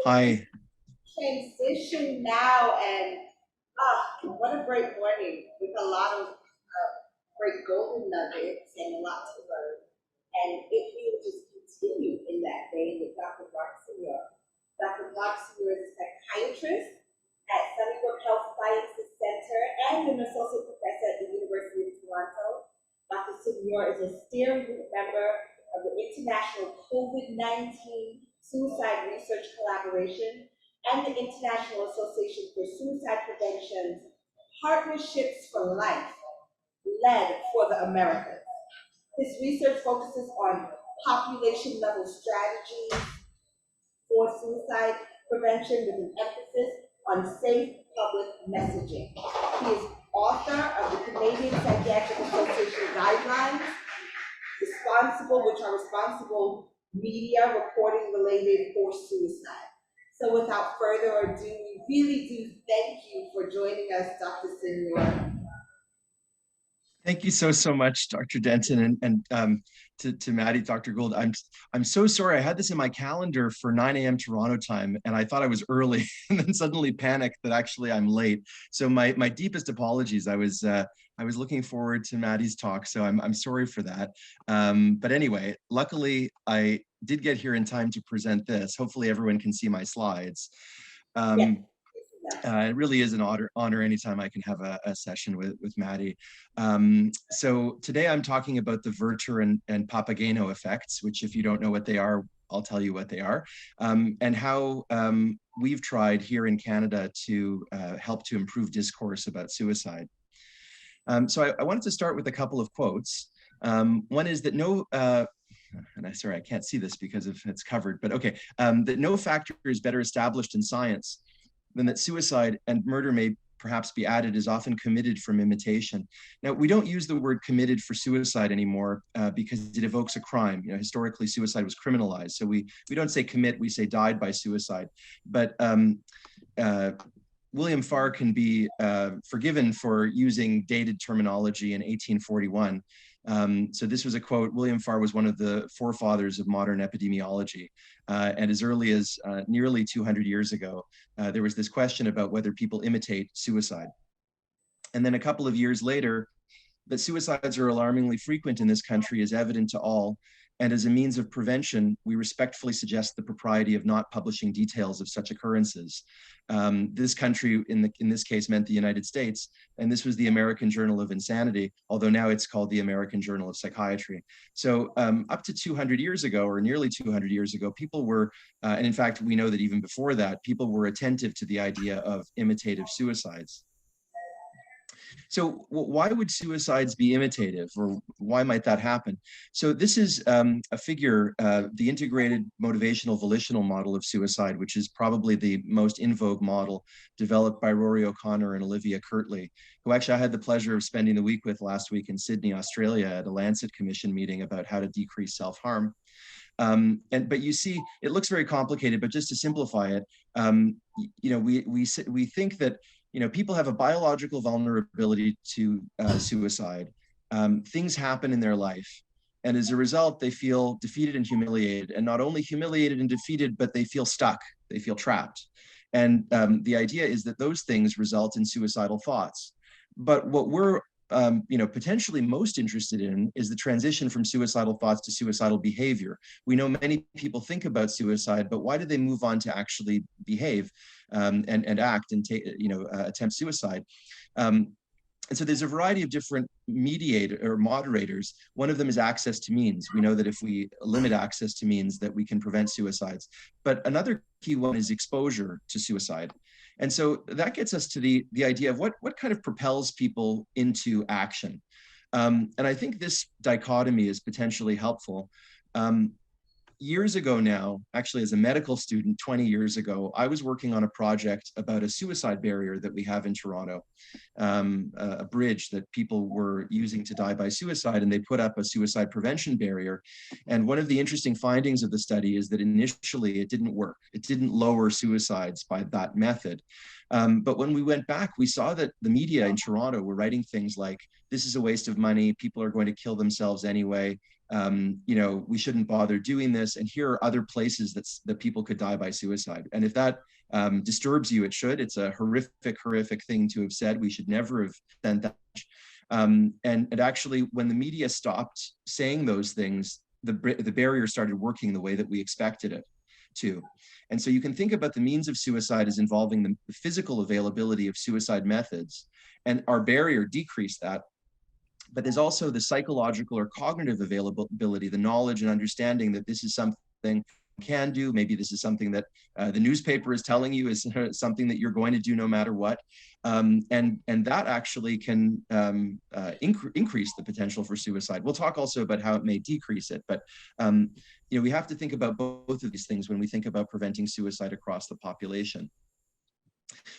Hi. Transition now, and what a great morning with a lot of great golden nuggets and a lot to learn. And if we would just continue in that vein with Dr. Sinyor. Dr. Sinyor is a psychiatrist at Sunnybrook Health Sciences Center and an associate professor at the University of Toronto. Dr. Sinyor is a steering group member of the International COVID-19 Suicide Research Collaboration and the International Association for Suicide Prevention's Partnerships for Life, led for the Americas. His research focuses on population level strategies for suicide prevention with an emphasis on safe public messaging. He is author of the Canadian Psychiatric Association guidelines, which are responsible media reporting related for suicide. So without further ado, we really do thank you for joining us, Dr. Sinyor. Thank you so much, Dr. Denton, and to Maddie, Dr. Gould. I'm so sorry. I had this in my calendar for 9 a.m. Toronto time, and I thought I was early, and then suddenly panicked that actually I'm late. So my deepest apologies. I was looking forward to Maddie's talk, so I'm sorry for that. But anyway, luckily I did get here in time to present this. Hopefully everyone can see my slides. Yes. It really is an honor anytime I can have a session with Maddie. So today I'm talking about the Werther and Papageno effects, which if you don't know what they are, I'll tell you what they are, and how we've tried here in Canada to help to improve discourse about suicide. So I wanted to start with a couple of quotes. One is that sorry, I can't see this because of it's covered, but okay, that no factor is better established in science than that suicide and murder may perhaps be added is often committed from imitation. Now, we don't use the word committed for suicide anymore because it evokes a crime. You know, historically, suicide was criminalized. So we don't say commit, we say died by suicide. But William Farr can be forgiven for using dated terminology in 1841. So this was a quote. William Farr was one of the forefathers of modern epidemiology. And as early as nearly 200 years ago, there was this question about whether people imitate suicide. And then a couple of years later, that suicides are alarmingly frequent in this country is evident to all. And as a means of prevention, we respectfully suggest the propriety of not publishing details of such occurrences. This country, in this case, meant the United States, and this was the American Journal of Insanity, although now it's called the American Journal of Psychiatry. So up to 200 years ago, or nearly 200 years ago, people were, and in fact, we know that even before that, people were attentive to the idea of imitative suicides. So why would suicides be imitative, or why might that happen? So this is a figure, the integrated motivational volitional model of suicide, which is probably the most in vogue model developed by Rory O'Connor and Olivia Kirtley, who actually I had the pleasure of spending the week with last week in Sydney, Australia at a Lancet Commission meeting about how to decrease self-harm. But you see, it looks very complicated, but just to simplify it, we think that people have a biological vulnerability to suicide. Things happen in their life. And as a result, they feel defeated and humiliated. And not only humiliated and defeated, but they feel stuck. They feel trapped. And the idea is that those things result in suicidal thoughts. But what we're potentially most interested in is the transition from suicidal thoughts to suicidal behavior. We know many people think about suicide, but why do they move on to actually behave and act and attempt suicide? And so there's a variety of different moderators. One of them is access to means. We know that if we limit access to means, that we can prevent suicides. But another key one is exposure to suicide. And so that gets us to the idea of what kind of propels people into action. And I think this dichotomy is potentially helpful. Years ago now, actually as a medical student 20 years ago, I was working on a project about a suicide barrier that we have in Toronto, a bridge that people were using to die by suicide, and they put up a suicide prevention barrier. And one of the interesting findings of the study is that initially it didn't work. It didn't lower suicides by that method. But when we went back, we saw that the media in Toronto were writing things like, this is a waste of money, people are going to kill themselves anyway. we shouldn't bother doing this. And here are other places that people could die by suicide. And if that disturbs you, it should. It's a horrific thing to have said. We should never have sent that. And actually, when the media stopped saying those things, the barrier started working the way that we expected it to. And so you can think about the means of suicide as involving the physical availability of suicide methods, and our barrier decreased that. But there's also the psychological or cognitive availability, the knowledge and understanding that this is something can do. Maybe this is something that the newspaper is telling you is something that you're going to do no matter what. And that actually can increase the potential for suicide. We'll talk also about how it may decrease it, but we have to think about both of these things when we think about preventing suicide across the population.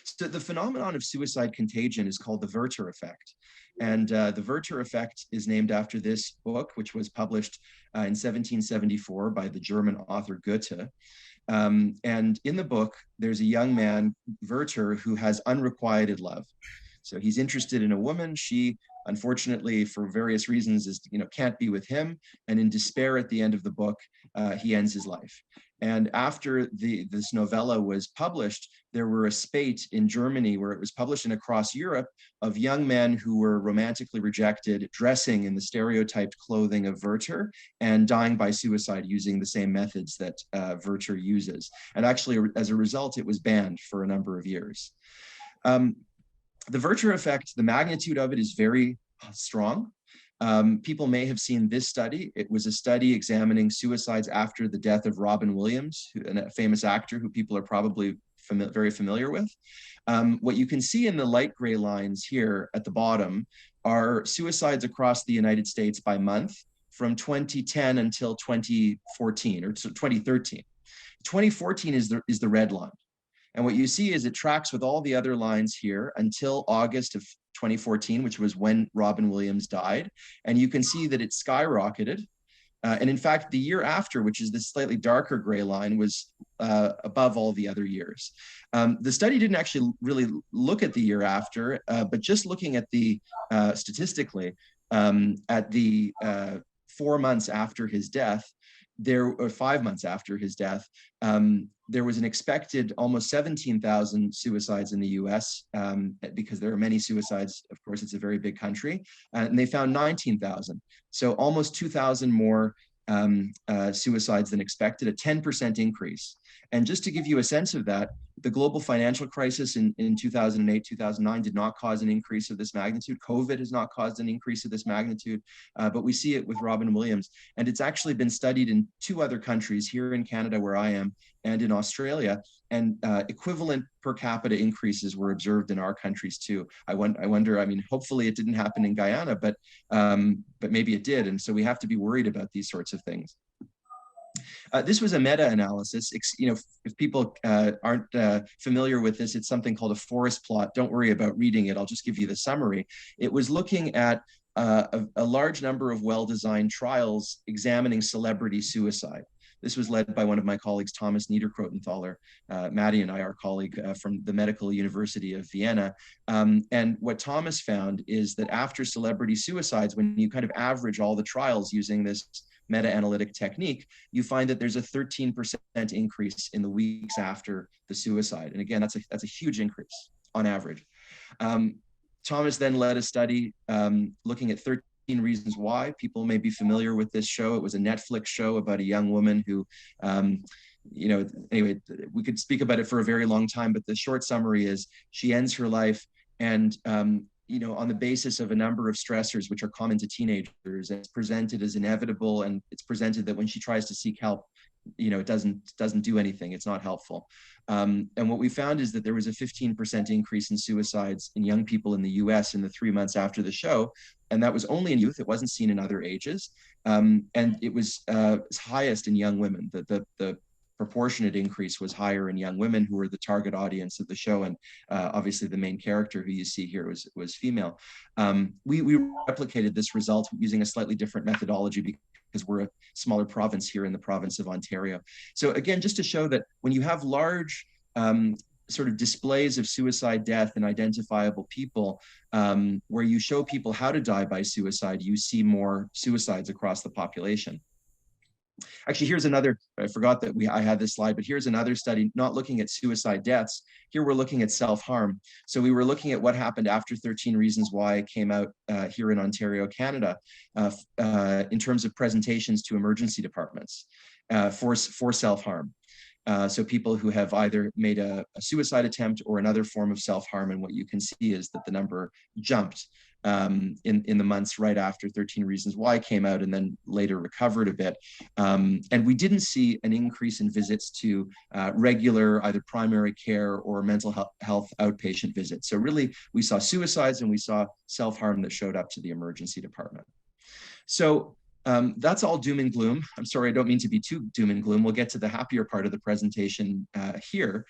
So the phenomenon of suicide contagion is called the Werther effect. And the Werther effect is named after this book, which was published in 1774 by the German author Goethe. And in the book, there's a young man, Werther, who has unrequited love. So he's interested in a woman. She, unfortunately, for various reasons, can't be with him. And in despair at the end of the book, he ends his life. And after this novella was published, there were a spate in Germany where it was published and across Europe of young men who were romantically rejected, dressing in the stereotyped clothing of Werther and dying by suicide using the same methods that Werther uses. And actually, as a result, it was banned for a number of years. The Werther effect, the magnitude of it is very strong. People may have seen this study. It was a study examining suicides after the death of Robin Williams, a famous actor who people are probably very familiar with. What you can see in the light gray lines here at the bottom are suicides across the United States by month from 2010 until 2014 or 2013. 2014 is the red line. And what you see is it tracks with all the other lines here until August of 2014, which was when Robin Williams died. And you can see that it skyrocketed. And in fact, the year after, which is this slightly darker gray line, was above all the other years. The study didn't actually really look at the year after, but just looking at the statistically at the 4 months after his death, or 5 months after his death, there was an expected almost 17,000 suicides in the US because there are many suicides. Of course, it's a very big country, and they found 19,000. So almost 2,000 more suicides than expected, a 10% increase. And just to give you a sense of that, the global financial crisis in 2008, 2009 did not cause an increase of this magnitude. COVID has not caused an increase of this magnitude, but we see it with Robin Williams. And it's actually been studied in 2 other countries, here in Canada, where I am, and in Australia. And equivalent per capita increases were observed in our countries too. I wonder, I mean, hopefully it didn't happen in Guyana, but maybe it did. And so we have to be worried about these sorts of things. This was a meta-analysis. If people aren't familiar with this, it's something called a forest plot. Don't worry about reading it. I'll just give you the summary. It was looking at a large number of well-designed trials examining celebrity suicide. This was led by one of my colleagues, Thomas Niederkrotenthaler. Maddie and I are colleague from the Medical University of Vienna. And what Thomas found is that after celebrity suicides, when you kind of average all the trials using this meta-analytic technique, you find that there's a 13% increase in the weeks after the suicide. And again, that's a huge increase on average. Thomas then led a study looking at 13 reasons why. People may be familiar with this show. It was a Netflix show about a young woman who, anyway, we could speak about it for a very long time, but the short summary is she ends her life and on the basis of a number of stressors which are common to teenagers. It's presented as inevitable, and it's presented that when she tries to seek help, it doesn't do anything. It's not helpful. And what we found is that there was a 15% increase in suicides in young people in the US in the 3 months after the show. And that was only in youth. It wasn't seen in other ages. And it was highest in young women. The proportionate increase was higher in young women, who were the target audience of the show. And obviously the main character who you see here was female. We replicated this result using a slightly different methodology because we're a smaller province here in the province of Ontario. So again, just to show that when you have large sort of displays of suicide death in identifiable people, where you show people how to die by suicide, you see more suicides across the population. Actually, here's another, I forgot that I had this slide, but here's another study, not looking at suicide deaths. Here we're looking at self-harm. So we were looking at what happened after 13 Reasons Why came out here in Ontario, Canada, in terms of presentations to emergency departments for self-harm. So people who have either made a suicide attempt or another form of self-harm, and what you can see is that the number jumped in the months right after 13 Reasons Why came out, and then later recovered a bit. And we didn't see an increase in visits to regular either primary care or mental health outpatient visits. So really, we saw suicides and we saw self-harm that showed up to the emergency department. So that's all doom and gloom. I'm sorry, I don't mean to be too doom and gloom. We'll get to the happier part of the presentation here,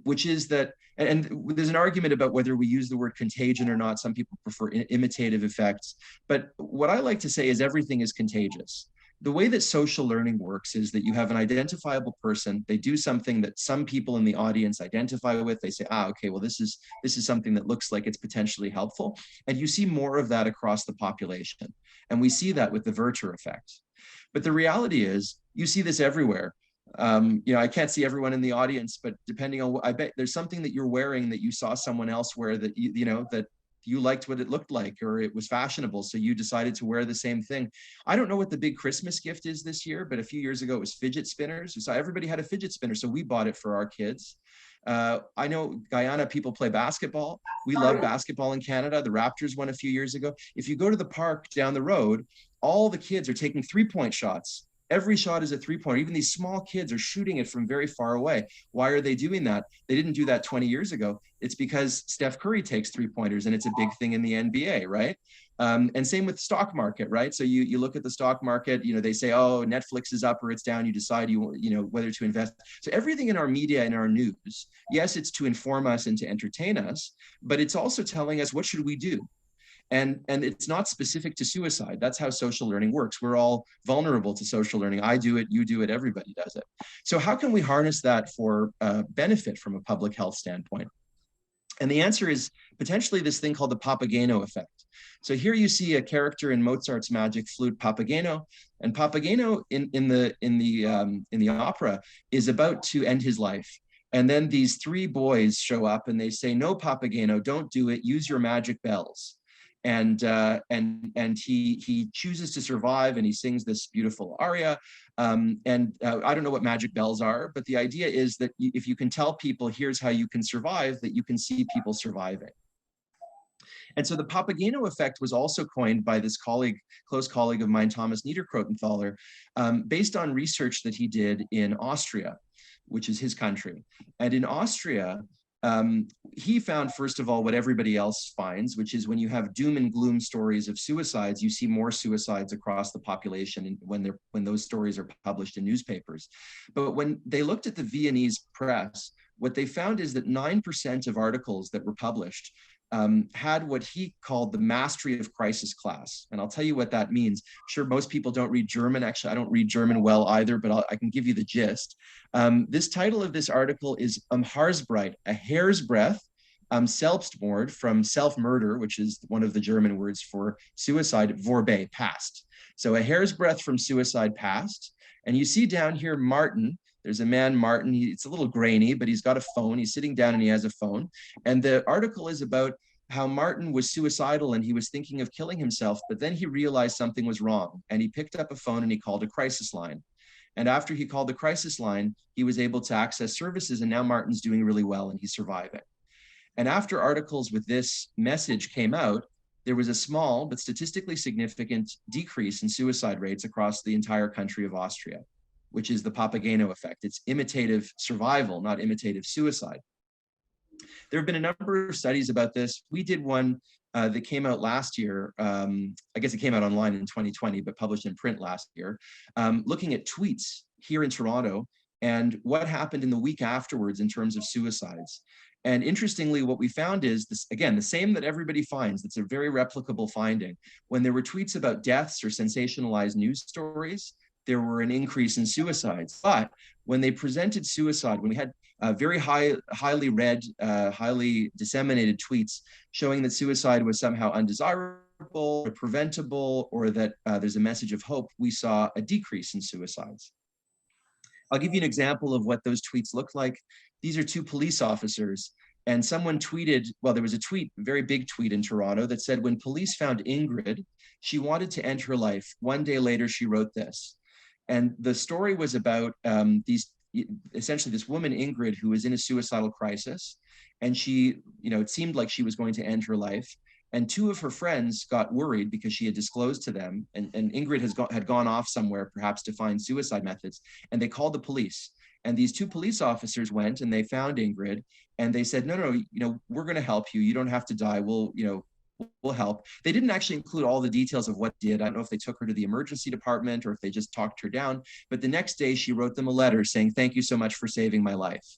which is that, and there's an argument about whether we use the word contagion or not. Some people prefer imitative effects. But what I like to say is everything is contagious. The way that social learning works is that you have an identifiable person, they do something that some people in the audience identify with, they say, okay, well, this is something that looks like it's potentially helpful. And you see more of that across the population. And we see that with the Werther effect. But the reality is, you see this everywhere. I can't see everyone in the audience, but depending on what, I bet there's something that you're wearing that you saw someone else wear that that you liked what it looked like, or it was fashionable, so you decided to wear the same thing. I don't know what the big Christmas gift is this year, but a few years ago it was fidget spinners. So everybody had a fidget spinner, so we bought it for our kids. I know Guyana people play basketball. We love basketball in Canada. The Raptors won a few years ago. If you go to the park down the road, all the kids are taking 3-point shots. Every shot is a 3-pointer. Even these small kids are shooting it from very far away. Why are they doing that? They didn't do that 20 years ago. It's because Steph Curry takes 3-pointers and it's a big thing in the NBA, right? And same with the stock market, right? So you look at the stock market, they say, oh, Netflix is up or it's down. You decide whether to invest. So everything in our media and our news, yes, it's to inform us and to entertain us, but it's also telling us what should we do. And it's not specific to suicide. That's how social learning works. We're all vulnerable to social learning. I do it, you do it, everybody does it. So how can we harness that for benefit from a public health standpoint? And the answer is potentially this thing called the Papageno effect. So here you see a character in Mozart's Magic Flute, Papageno, and Papageno in the opera is about to end his life. And then these 3 boys show up and they say, "No, Papageno, don't do it. Use your magic bells." And he chooses to survive, and he sings this beautiful aria. I don't know what magic bells are, but the idea is that if you can tell people, here's how you can survive, that you can see people surviving. And so the Papageno effect was also coined by this close colleague of mine, Thomas Niederkrotenthaler, based on research that he did in Austria, which is his country. And in Austria, he found, first of all, what everybody else finds, which is when you have doom and gloom stories of suicides, you see more suicides across the population when those stories are published in newspapers. But when they looked at the Viennese press, what they found is that 9% of articles that were published had what he called the mastery of crisis class. And I'll tell you what that means. Sure, most people don't read German. Actually, I don't read German well either, but I can give you the gist. This title of this article is Haarsbreit, a hair's breadth, Selbstmord, from self-murder, which is one of the German words for suicide, vorbei, past. So a hair's breadth from suicide past. And you see down here, Martin. There's a man, Martin. It's a little grainy, but he's got a phone. He's sitting down and he has a phone. And the article is about how Martin was suicidal and he was thinking of killing himself, but then he realized something was wrong. And he picked up a phone and he called a crisis line. And after he called the crisis line, he was able to access services. And now Martin's doing really well and he's surviving. And after articles with this message came out, there was a small but statistically significant decrease in suicide rates across the entire country of Austria, which is the Papageno effect. It's imitative survival, not imitative suicide. There have been a number of studies about this. We did one that came out last year. I guess it came out online in 2020, but published in print last year, looking at tweets here in Toronto and what happened in the week afterwards in terms of suicides. And interestingly, what we found is this, again, the same that everybody finds. It's a very replicable finding. When there were tweets about deaths or sensationalized news stories, there were an increase in suicides. But when they presented suicide, when we had very highly read, highly disseminated tweets showing that suicide was somehow undesirable, or preventable, or that there's a message of hope, we saw a decrease in suicides. I'll give you an example of what those tweets looked like. These are two police officers, and someone tweeted, well, there was a tweet, a very big tweet in Toronto that said, when police found Ingrid, she wanted to end her life. One day later, she wrote this. And the story was about essentially this woman, Ingrid, who was in a suicidal crisis. And she, it seemed like she was going to end her life. And two of her friends got worried because she had disclosed to them, and Ingrid had gone off somewhere, perhaps to find suicide methods, and they called the police. And these two police officers went and they found Ingrid, and they said, no, we're going to help you. You don't have to die. We'll help. They didn't actually include all the details of what did. I don't know if they took her to the emergency department or if they just talked her down. But the next day she wrote them a letter saying, thank you so much for saving my life.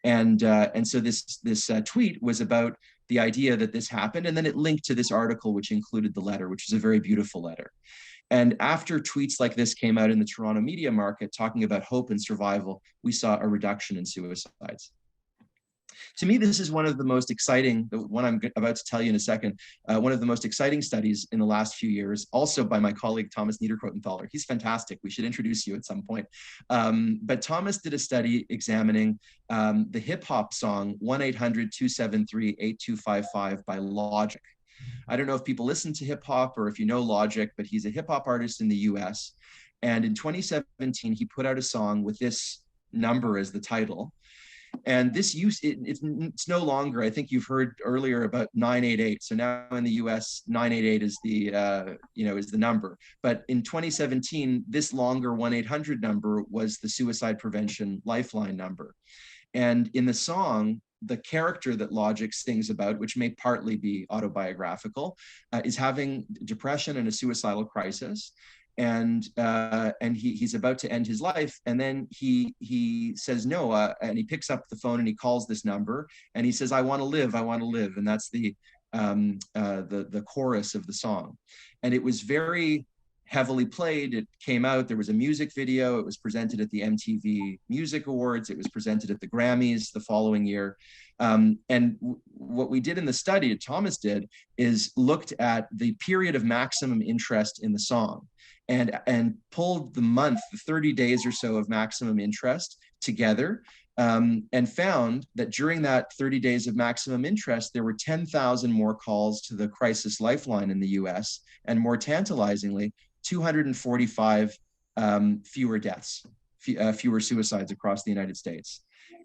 And so this tweet was about the idea that this happened, and then it linked to this article which included the letter, which is a very beautiful letter. And after tweets like this came out in the Toronto media market talking about hope and survival, we saw a reduction in suicides. To me, this is one of the most exciting, the one I'm about to tell you in a second, one of the most exciting studies in the last few years, also by my colleague, Thomas Niederkrotenthaler. He's fantastic. We should introduce you at some point. But Thomas did a study examining the hip hop song 1-800-273-8255 by Logic. I don't know if people listen to hip hop or if you know Logic, but he's a hip hop artist in the US. And in 2017, he put out a song with this number as the title. And this use, it's no longer, I think you've heard earlier about 988. So now in the US, 988 is the number. But in 2017, this longer 1-800 number was the suicide prevention lifeline number. And in the song, the character that Logic sings about, which may partly be autobiographical, is having depression and a suicidal crisis. And he's about to end his life, and then he says no, and he picks up the phone and he calls this number and he says, I want to live, and that's the chorus of the song. And it was very heavily played. It came out, there was a music video, it was presented at the MTV Music Awards, it was presented at the Grammys the following year. And what we did in the study, Thomas did, is looked at the period of maximum interest in the song, and pulled the month, the 30 days or so of maximum interest together, and found that during that 30 days of maximum interest, there were 10,000 more calls to the crisis lifeline in the US, and more tantalizingly, 245 fewer deaths, fewer suicides across the United States.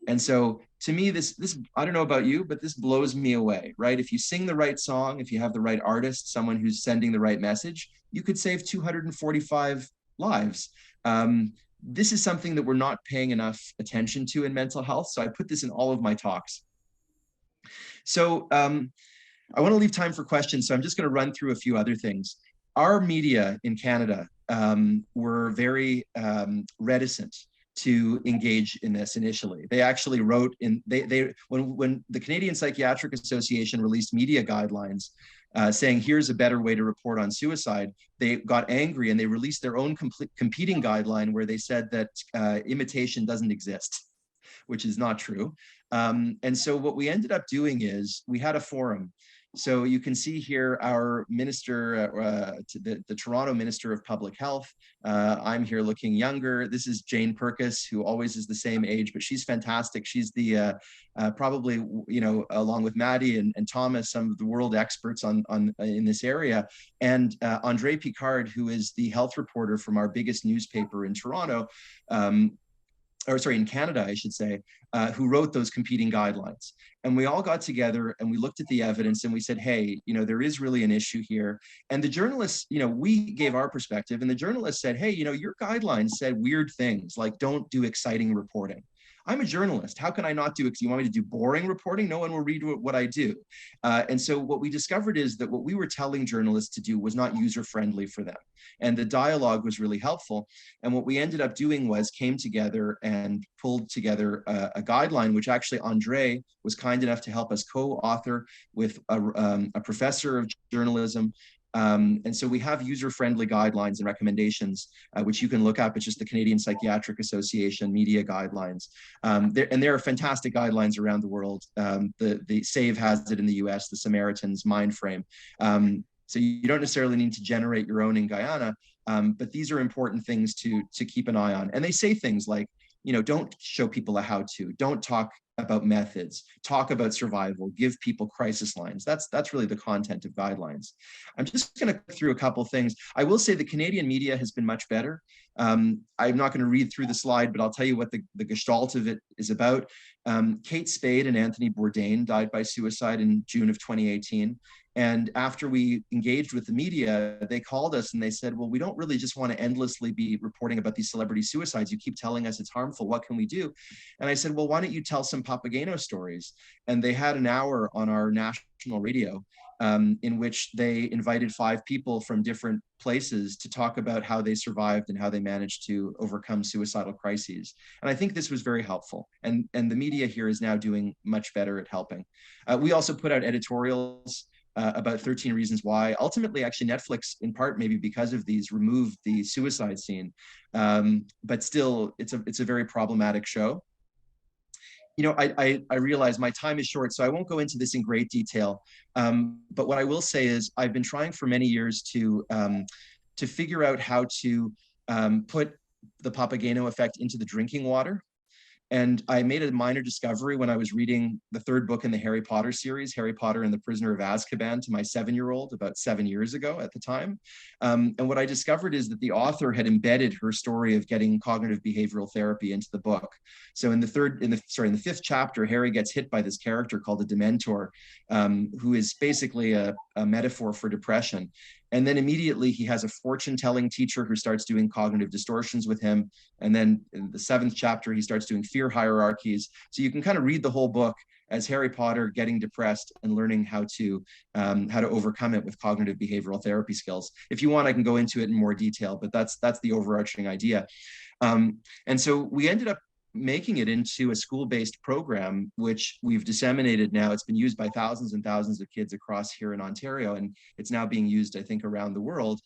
And so to me, this, I don't know about you, but this blows me away, right? If you sing the right song, if you have the right artist, someone who's sending the right message, you could save 245 lives. This is something that we're not paying enough attention to in mental health. So I put this in all of my talks. So I want to leave time for questions. So I'm just going to run through a few other things. Our media in Canada were very reticent to engage in this initially. They actually wrote in, when the Canadian Psychiatric Association released media guidelines saying, here's a better way to report on suicide, they got angry and they released their own competing guideline where they said that imitation doesn't exist, which is not true. And so what we ended up doing is we had a forum. So you can see here our minister, the Toronto Minister of Public Health. I'm here looking younger. This is Jane Purkis, who always is the same age, but she's fantastic. She's the probably, along with Maddie and Thomas, some of the world experts in this area. And Andre Picard, who is the health reporter from our biggest newspaper in Toronto, in Canada, I should say, who wrote those competing guidelines. And we all got together and we looked at the evidence and we said, hey, there is really an issue here. And the journalists, we gave our perspective, and the journalists said, hey, your guidelines said weird things like don't do exciting reporting. I'm a journalist. How can I not do it? You want me to do boring reporting? No one will read what I do. And so what we discovered is that what we were telling journalists to do was not user-friendly for them. And the dialogue was really helpful. And what we ended up doing was came together and pulled together a guideline, which actually Andre was kind enough to help us co-author with a professor of journalism, And so we have user-friendly guidelines and recommendations, which you can look up. It's just the Canadian Psychiatric Association media guidelines. There are fantastic guidelines around the world. The SAVE has it in the US, the Samaritan's Mindframe. So you don't necessarily need to generate your own in Guyana, but these are important things to keep an eye on. And they say things like, don't show people a how-to, don't talk about methods, talk about survival, give people crisis lines. That's really the content of guidelines. I'm just going to go through a couple things. I will say the Canadian media has been much better. I'm not going to read through the slide, but I'll tell you what the gestalt of it is about. Kate Spade and Anthony Bourdain died by suicide in June of 2018. And after we engaged with the media, they called us and they said, well, we don't really just want to endlessly be reporting about these celebrity suicides. You keep telling us it's harmful. What can we do? And I said, well, why don't you tell some Papageno stories? And they had an hour on our national radio in which they invited 5 people from different places to talk about how they survived and how they managed to overcome suicidal crises. And I think this was very helpful. And the media here is now doing much better at helping. We also put out editorials about 13 Reasons Why. Ultimately, actually, Netflix, in part maybe because of these, removed the suicide scene. But still, it's a very problematic show. I realize my time is short, so I won't go into this in great detail. But what I will say is I've been trying for many years to figure out how to put the Papageno effect into the drinking water. And I made a minor discovery when I was reading the 3rd book in the Harry Potter series, Harry Potter and the Prisoner of Azkaban, to my 7-year-old about 7 years ago at the time. And what I discovered is that the author had embedded her story of getting cognitive behavioral therapy into the book. So in the 5th chapter, Harry gets hit by this character called a Dementor, who is basically a metaphor for depression. And then immediately he has a fortune-telling teacher who starts doing cognitive distortions with him. And then in the 7th chapter, he starts doing fear hierarchies. So you can kind of read the whole book as Harry Potter getting depressed and learning how to overcome it with cognitive behavioral therapy skills. If you want, I can go into it in more detail, but that's the overarching idea. And so we ended up making it into a school-based program, which we've disseminated now. It's been used by thousands and thousands of kids across here in Ontario, and it's now being used, I think, around the world.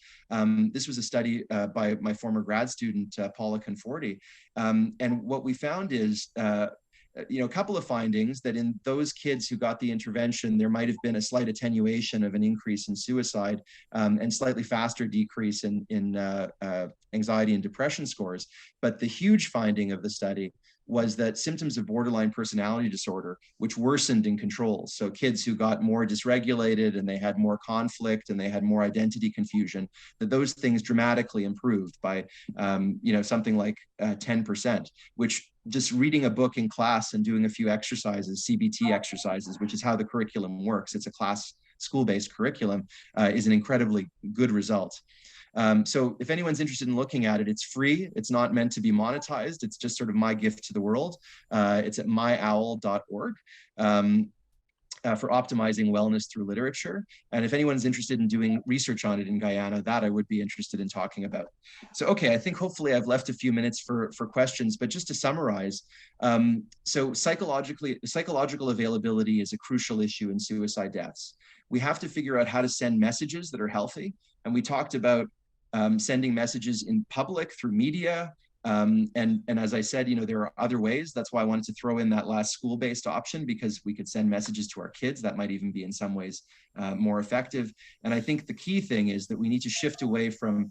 This was a study by my former grad student, Paula Conforti. And what we found is, a couple of findings that in those kids who got the intervention, there might have been a slight attenuation of an increase in suicide and slightly faster decrease in anxiety and depression scores. But the huge finding of the study was that symptoms of borderline personality disorder, which worsened in controls, so kids who got more dysregulated and they had more conflict and they had more identity confusion, that those things dramatically improved by something like 10%, which just reading a book in class and doing a few exercises, CBT exercises, which is how the curriculum works, it's a class school-based curriculum, is an incredibly good result. So if anyone's interested in looking at it, it's free. It's not meant to be monetized. It's just sort of my gift to the world. It's at myowl.org for optimizing wellness through literature. And if anyone's interested in doing research on it in Guyana, that I would be interested in talking about. So, okay, I think hopefully I've left a few minutes for questions, but just to summarize, so psychological availability is a crucial issue in suicide deaths. We have to figure out how to send messages that are healthy. And we talked about sending messages in public through media. And as I said, there are other ways. That's why I wanted to throw in that last school-based option, because we could send messages to our kids. That might even be in some ways more effective. And I think the key thing is that we need to shift away from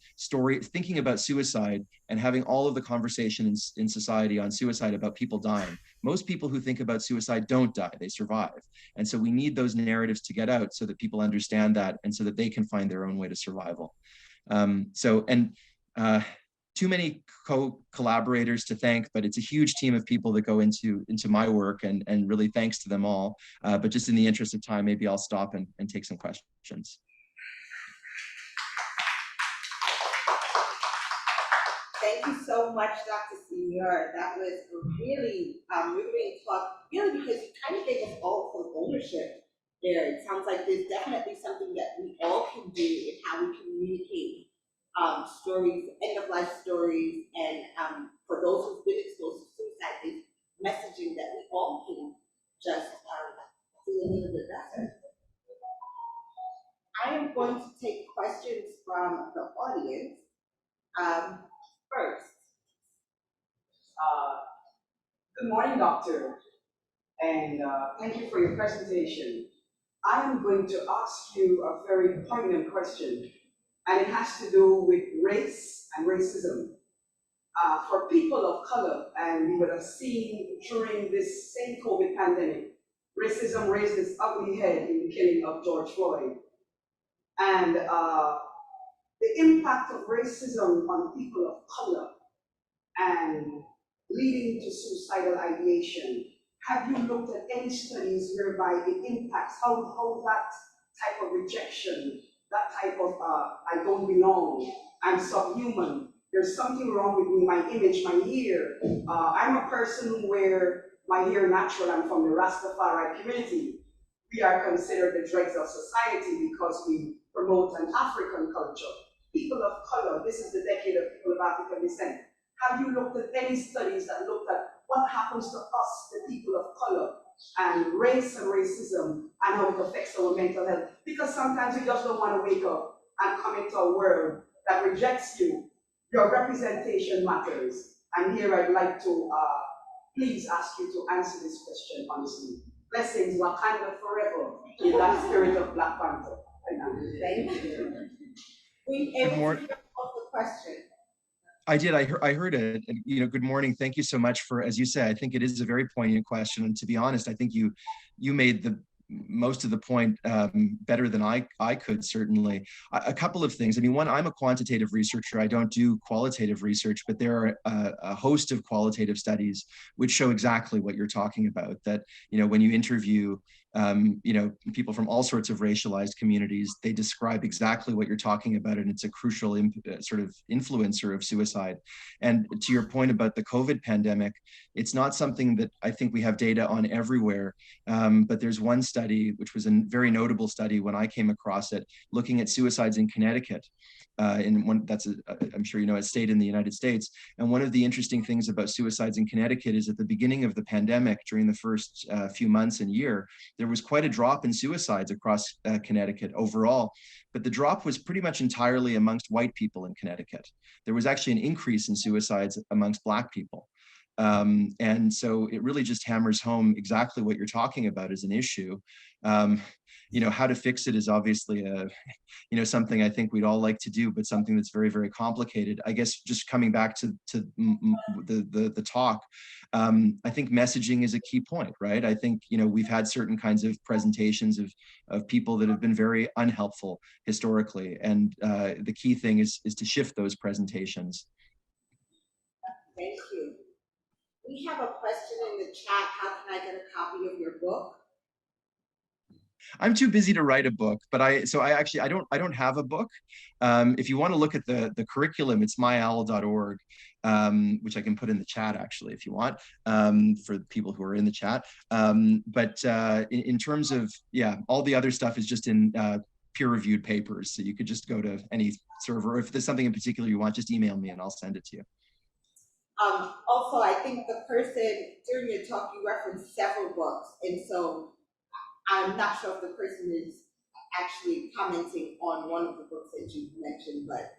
thinking about suicide and having all of the conversation in society on suicide about people dying. Most people who think about suicide don't die, they survive. And so we need those narratives to get out so that people understand that and so that they can find their own way to survival. Too many collaborators to thank, but it's a huge team of people that go into my work, and really thanks to them all. But just in the interest of time, maybe I'll stop and take some questions. Thank you so much, Dr. Sinyor. That was really riveting talk, really, because you kind of gave us all some ownership there. It sounds like there's definitely something that we all can do in how we communicate stories, end-of-life stories, and for those who've been exposed to suicide, there's messaging that we all can just do a little bit better. I am going to take questions. from the audience. First. Good morning, Doctor, and thank you for your presentation. I am going to ask you a very poignant question, and it has to do with race and racism. For people of color, and we would have seen during this same COVID pandemic, racism raised its ugly head in the killing of George Floyd. And the impact of racism on people of color and leading to suicidal ideation. Have you looked at any studies whereby it impacts how that type of rejection, that type of I don't belong, I'm subhuman, there's something wrong with me, my image, my hair. I'm a person where my hair natural, I'm from the Rastafari community. We are considered the dregs of society because we promote an African culture. People of color, this is the decade of people of African descent. Have you looked at any studies that looked at what happens to us, the people of color, and race and racism, and how it affects our mental health? Because sometimes you just don't want to wake up and come into a world that rejects you. Your representation matters. And here I'd like to please ask you to answer this question honestly. Blessings, Wakanda forever, in that spirit of Black Panther. Thank you. We able to hear the question. I did. I heard it. You know, good morning. Thank you so much for, as you said, I think it is a very poignant question. And to be honest, I think you made most of the point better than I could, certainly. A couple of things. I mean, one, I'm a quantitative researcher. I don't do qualitative research, but there are a host of qualitative studies which show exactly what you're talking about. That, you know, when you interview you know, people from all sorts of racialized communities, they describe exactly what you're talking about, and it's a crucial sort of influencer of suicide. And to your point about the COVID pandemic, it's not something that I think we have data on everywhere, but there's one study, which was a very notable study when I came across it, looking at suicides in Connecticut. I'm sure you know, a state in the United States. And one of the interesting things about suicides in Connecticut is at the beginning of the pandemic, during the first few months and year, there was quite a drop in suicides across Connecticut overall, but the drop was pretty much entirely amongst white people in Connecticut. There was actually an increase in suicides amongst Black people. And so it really just hammers home exactly what you're talking about as an issue. You know, how to fix it is obviously you know, something I think we'd all like to do, but something that's very, very complicated. I guess just coming back to the talk, I think messaging is a key point, right? I think, you know, we've had certain kinds of presentations of people that have been very unhelpful historically, and the key thing is to shift those presentations. Thank you. We have a question in the chat. How can I get a copy of your book? I'm too busy to write a book, but I don't have a book. If you want to look at the curriculum, it's myowl.org, which I can put in the chat actually if you want, for people who are in the chat. But in terms of, yeah, all the other stuff is just in peer-reviewed papers. So you could just go to any server. If there's something in particular you want, just email me and I'll send it to you. Also, I think the person during your talk, you referenced several books, and so I'm not sure if the person is actually commenting on one of the books that you mentioned, but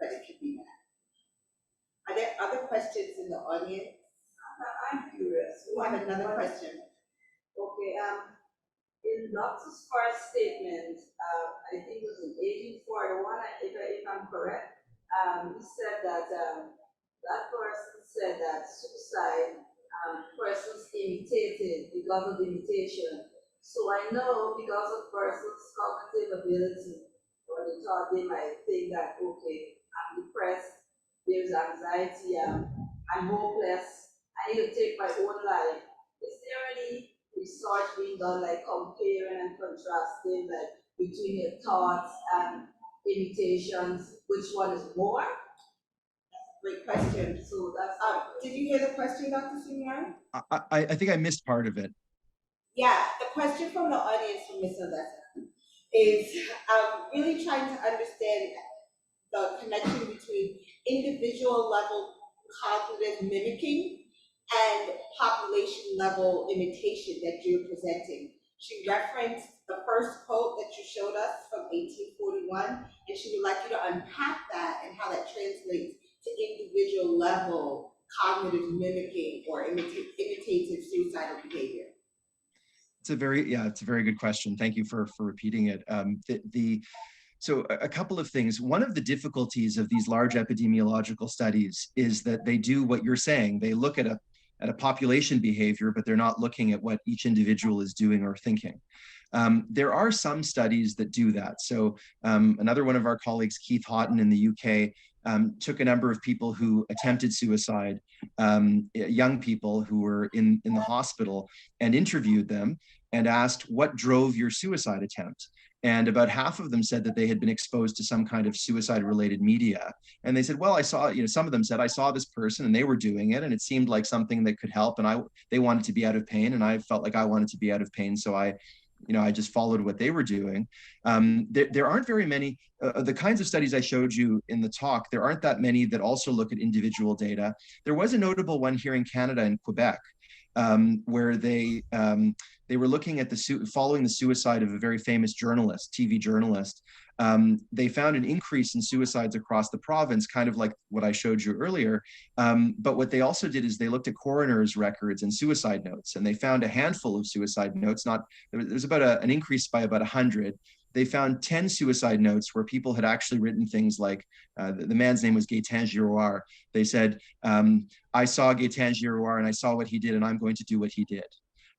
it could be that. Are there other questions in the audience? I'm curious. We have another question. Okay, in Dr. Spar's statement, I think it was in 1841, if I'm correct, he said that that person said that suicide, persons imitated because of imitation. So I know because of persons' cognitive ability, or they thought they might think that, okay, I'm depressed, there's anxiety, I'm hopeless, I need to take my own life. Is there any research being done, like comparing and contrasting, like between your thoughts and imitations, which one is more? Great question. So that's did you hear the question, Dr. Sinyor? I think I missed part of it. Yeah, the question from the audience from Ms. Odessa is really trying to understand the connection between individual level cognitive mimicking and population level imitation that you're presenting. She referenced the first quote that you showed us from 1841, and she would like you to unpack that and how that translates to individual level cognitive mimicking or imitative suicidal behavior. It's a very good question. Thank you for repeating it. So a couple of things. One of the difficulties of these large epidemiological studies is that they do what you're saying. They look at a population behavior, but they're not looking at what each individual is doing or thinking. There are some studies that do that. So another one of our colleagues, Keith Houghton in the UK, took a number of people who attempted suicide, young people who were in the hospital, and interviewed them and asked, what drove your suicide attempt? And about half of them said that they had been exposed to some kind of suicide-related media. And they said, well, I saw, some of them said, I saw this person and they were doing it and it seemed like something that could help. And they wanted to be out of pain and I felt like I wanted to be out of pain. So I just followed what they were doing. There aren't very many, the kinds of studies I showed you in the talk, there aren't that many that also look at individual data. There was a notable one here in Canada and Quebec, where they were looking at following the suicide of a very famous journalist, TV journalist. They found an increase in suicides across the province, kind of like what I showed you earlier. But what they also did is they looked at coroner's records and suicide notes, and they found a handful of suicide notes. There was about an increase by about 100. They found 10 suicide notes where people had actually written things like, the man's name was Gaetan Giroir. They said, I saw Gaetan Giroir and I saw what he did and I'm going to do what he did.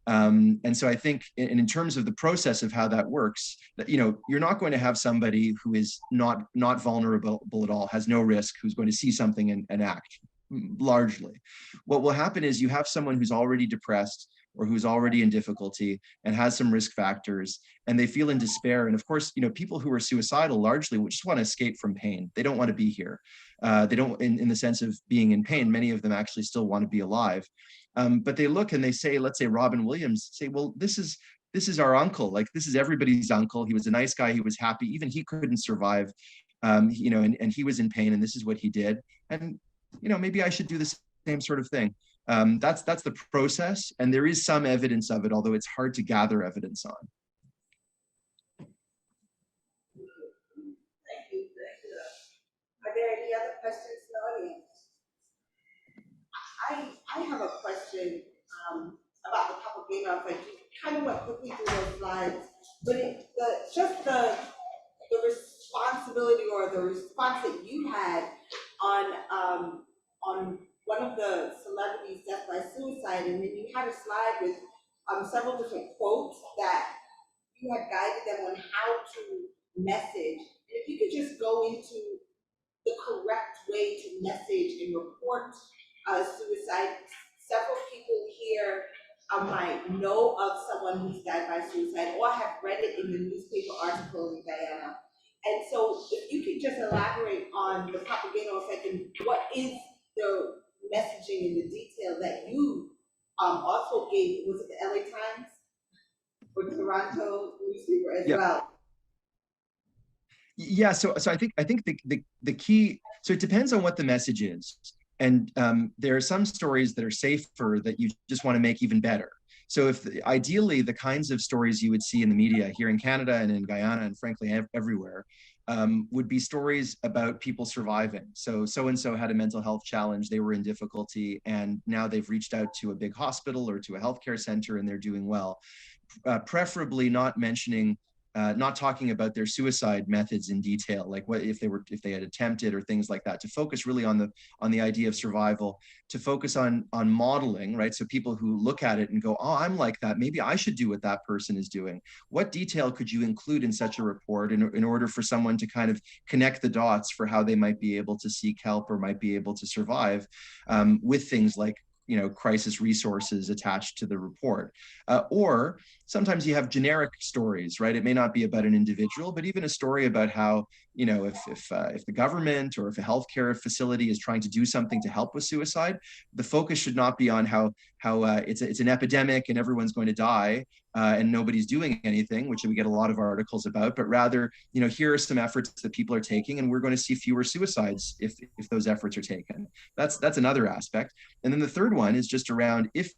And so I think in terms of the process of how that works, that, you're not going to have somebody who is not vulnerable at all, has no risk, who's going to see something and act, largely. What will happen is you have someone who's already depressed or who's already in difficulty and has some risk factors, and they feel in despair. And of course, people who are suicidal largely just want to escape from pain. They don't want to be here. They don't, in the sense of being in pain, many of them actually still want to be alive. But they look and they say, let's say Robin Williams, say, well, this is our uncle. Like, this is everybody's uncle. He was a nice guy. He was happy. Even he couldn't survive, and he was in pain, and this is what he did. And, maybe I should do the same sort of thing. That's the process, and there is some evidence of it, although it's hard to gather evidence on. Thank you. Are there any other questions in the audience? I have a question about the Papageno effect. You kind of went quickly through those slides, but the responsibility or the response that you had on one of the celebrities' death by suicide, and then you had a slide with several different quotes that you had guided them on how to message. And if you could just go into the correct way to message and report suicide. Several people here might know of someone who's died by suicide or have read it in the newspaper article in Guyana. And so if you could just elaborate on the Papageno effect and what is the messaging and the detail that you also gave, was it the LA Times or Toronto newspaper as well? Yeah, so I think the key, so it depends on what the message is. And there are some stories that are safer that you just want to make even better. So ideally, the kinds of stories you would see in the media here in Canada and in Guyana and frankly everywhere would be stories about people surviving. So-and-so had a mental health challenge, they were in difficulty, and now they've reached out to a big hospital or to a healthcare center and they're doing well. Preferably not mentioning not talking about their suicide methods in detail, like what if they had attempted or things like that, to focus really on the idea of survival, to focus on modeling, right? So people who look at it and go, oh, I'm like that, maybe I should do what that person is doing. What detail could you include in such a report in order for someone to kind of connect the dots for how they might be able to seek help or might be able to survive, with things like crisis resources attached to the report. Or sometimes you have generic stories, right? It may not be about an individual, but even a story about how, if the government or if a healthcare facility is trying to do something to help with suicide, the focus should not be on how it's an epidemic and everyone's going to die and nobody's doing anything, which we get a lot of articles about, but rather, here are some efforts that people are taking and we're going to see fewer suicides if those efforts are taken. That's another aspect. And then the third one is just around if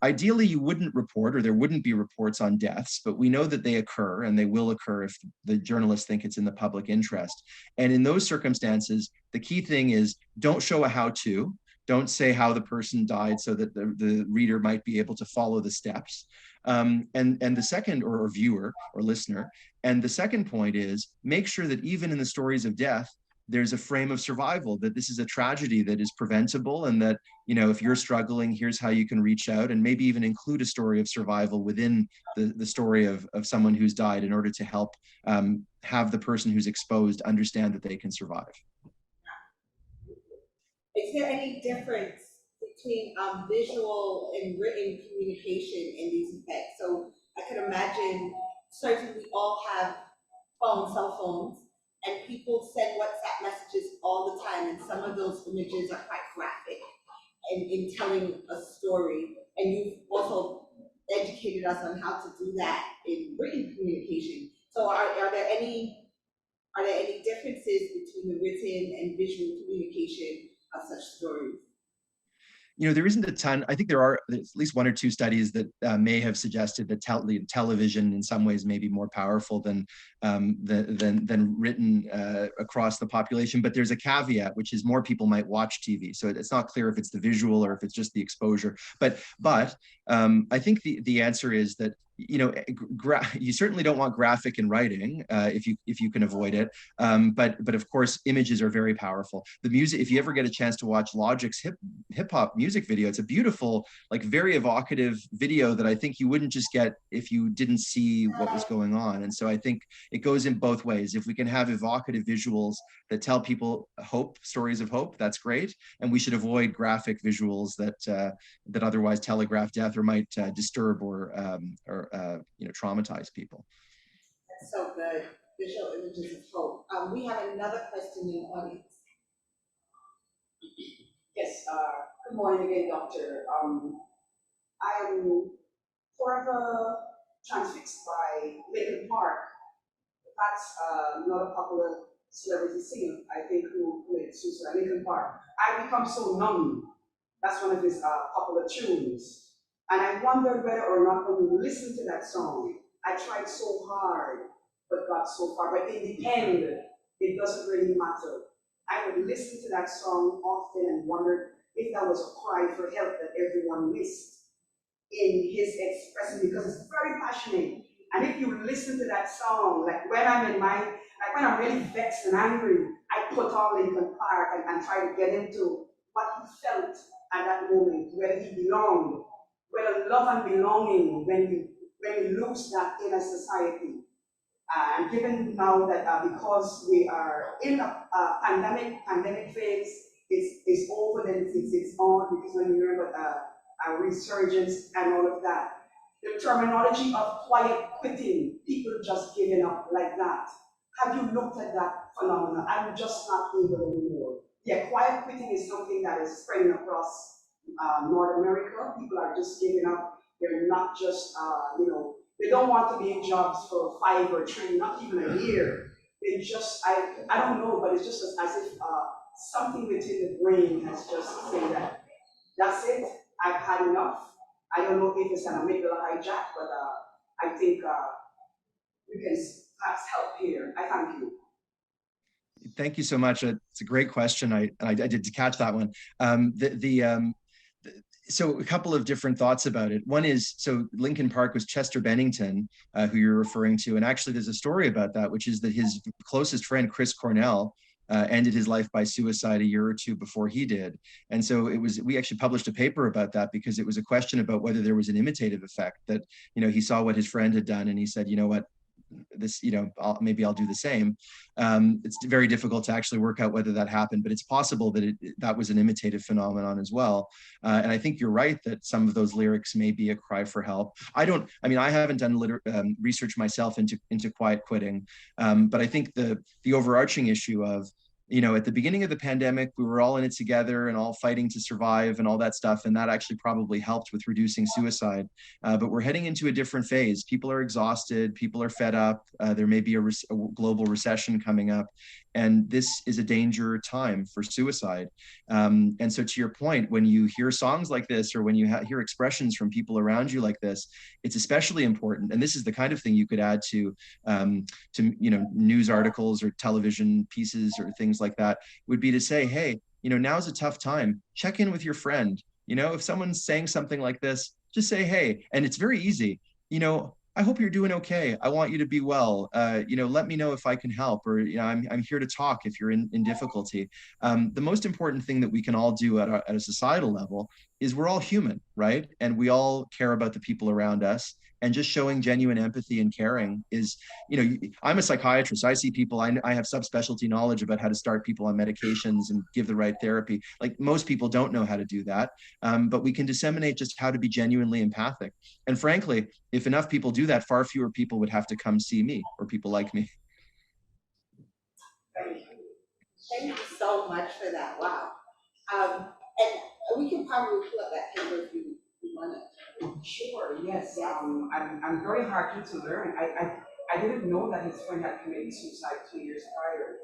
Ideally, you wouldn't report, or there wouldn't be reports on deaths, but we know that they occur, and they will occur if the journalists think it's in the public interest. And in those circumstances, the key thing is don't show a how-to. Don't say how the person died so that the reader might be able to follow the steps. And the second, or viewer or listener, and the second point is make sure that even in the stories of death, there's a frame of survival, that this is a tragedy that is preventable, and that, you know, if you're struggling, here's how you can reach out, and maybe even include a story of survival within the story of someone who's died, in order to help have the person who's exposed understand that they can survive. Is there any difference between visual and written communication in these effects? So I could imagine, certainly we all have cell phones, and people send WhatsApp messages all the time, and some of those images are quite graphic in telling a story. And you've also educated us on how to do that in written communication. So are there any differences between the written and visual communication of such stories? You know, there isn't a ton. I think there are at least one or two studies that may have suggested that television in some ways may be more powerful than written across the population. But there's a caveat, which is more people might watch TV. So it's not clear if it's the visual or if it's just the exposure. But I think the answer is that, you know, you certainly don't want graphic in writing if you can avoid it. But of course, images are very powerful. The music, if you ever get a chance to watch Logic's hip hop music video, it's a beautiful, like very evocative video that I think you wouldn't just get if you didn't see what was going on. And so I think it goes in both ways. If we can have evocative visuals that tell people stories of hope, that's great. And we should avoid graphic visuals that otherwise telegraph death or might disturb or traumatize people. That's so good. Visual images of hope. We have another question in the audience. Yes, good morning again, Doctor. I am forever transfixed by Linkin Park. That's not a popular celebrity singer, I think, who played suicide. Linkin Park. I become so numb. That's one of his popular tunes. And I wondered whether or not when you listen to that song, I tried so hard, but got so far. But in the end, it doesn't really matter. I would listen to that song often and wondered if that was a cry for help that everyone missed in his expressing, because it's very passionate. And if you listen to that song, like when I'm really vexed and angry, I put on Linkin Park and try to get into what he felt at that moment, whether he belonged, whether love and belonging, when you lose that in a society. And given now that because we are in a pandemic phase, it's over, then it's on, because when you hear about a resurgence and all of that, the terminology of quiet quitting, people just giving up like that. Have you looked at that phenomenon? I'm just not able anymore. Yeah, quiet quitting is something that is spreading across North America. People are just giving up. They're not just, they don't want to be in jobs for 5 or 3, not even a year. They just, I don't know, but it's just as if something within the brain has just said that, that's it, I've had enough. I don't know if it's an amygdala hijack, but I think we can perhaps help here. I thank you. Thank you so much. It's a great question. I did catch that one. So a couple of different thoughts about it. One is, so Linkin Park was Chester Bennington, who you're referring to. And actually there's a story about that, which is that his closest friend, Chris Cornell, ended his life by suicide a year or two before he did. And so we actually published a paper about that, because it was a question about whether there was an imitative effect, that, he saw what his friend had done and he said, you know what, this, maybe I'll do the same. It's very difficult to actually work out whether that happened, but it's possible that that was an imitative phenomenon as well. And I think you're right that some of those lyrics may be a cry for help. I haven't done research myself into quiet quitting, but I think the overarching issue of, at the beginning of the pandemic, we were all in it together and all fighting to survive and all that stuff. And that actually probably helped with reducing suicide. But we're heading into a different phase. People are exhausted. People are fed up. There may be a global recession coming up. And this is a danger time for suicide. And so to your point, when you hear songs like this, or when you hear expressions from people around you like this, it's especially important. And this is the kind of thing you could add to news articles or television pieces or things like that, would be to say, hey, now's a tough time. Check in with your friend. If someone's saying something like this, just say, hey. And it's very easy. I hope you're doing okay. I want you to be well. Let me know if I can help, or I'm here to talk if you're in difficulty. The most important thing that we can all do at a societal level is we're all human, right? And we all care about the people around us. And just showing genuine empathy and caring is, I'm a psychiatrist. I see people, I have subspecialty knowledge about how to start people on medications and give the right therapy. Like, most people don't know how to do that, but we can disseminate just how to be genuinely empathic. And frankly, if enough people do that, far fewer people would have to come see me, or people like me. Thank you so much for that. Wow. And we can probably pull up that paper if you want it. Sure, yes. I'm very heartened to learn. I didn't know that his friend had committed suicide 2 years prior.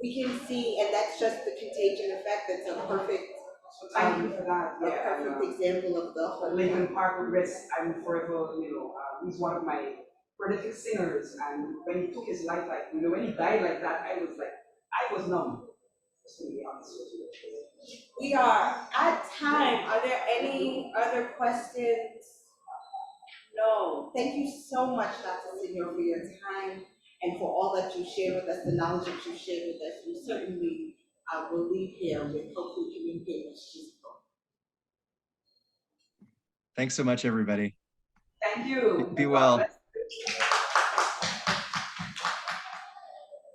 We can see, and that's just the contagion effect. That's a perfect. So thank you for that. Yeah, a perfect example of the whole. Lincoln Park regrets. I'm forever, he's one of my prolific singers. And when he took his life, when he died like that, I was numb. Just to be honest with you. We are at time. Are there any other questions? No. Thank you so much, Dr. Sinyor, for your time and for all that you shared with us, the knowledge that you shared with us. We certainly will leave here with hopefully communicating with you. Thanks so much, everybody. Thank you. Be well.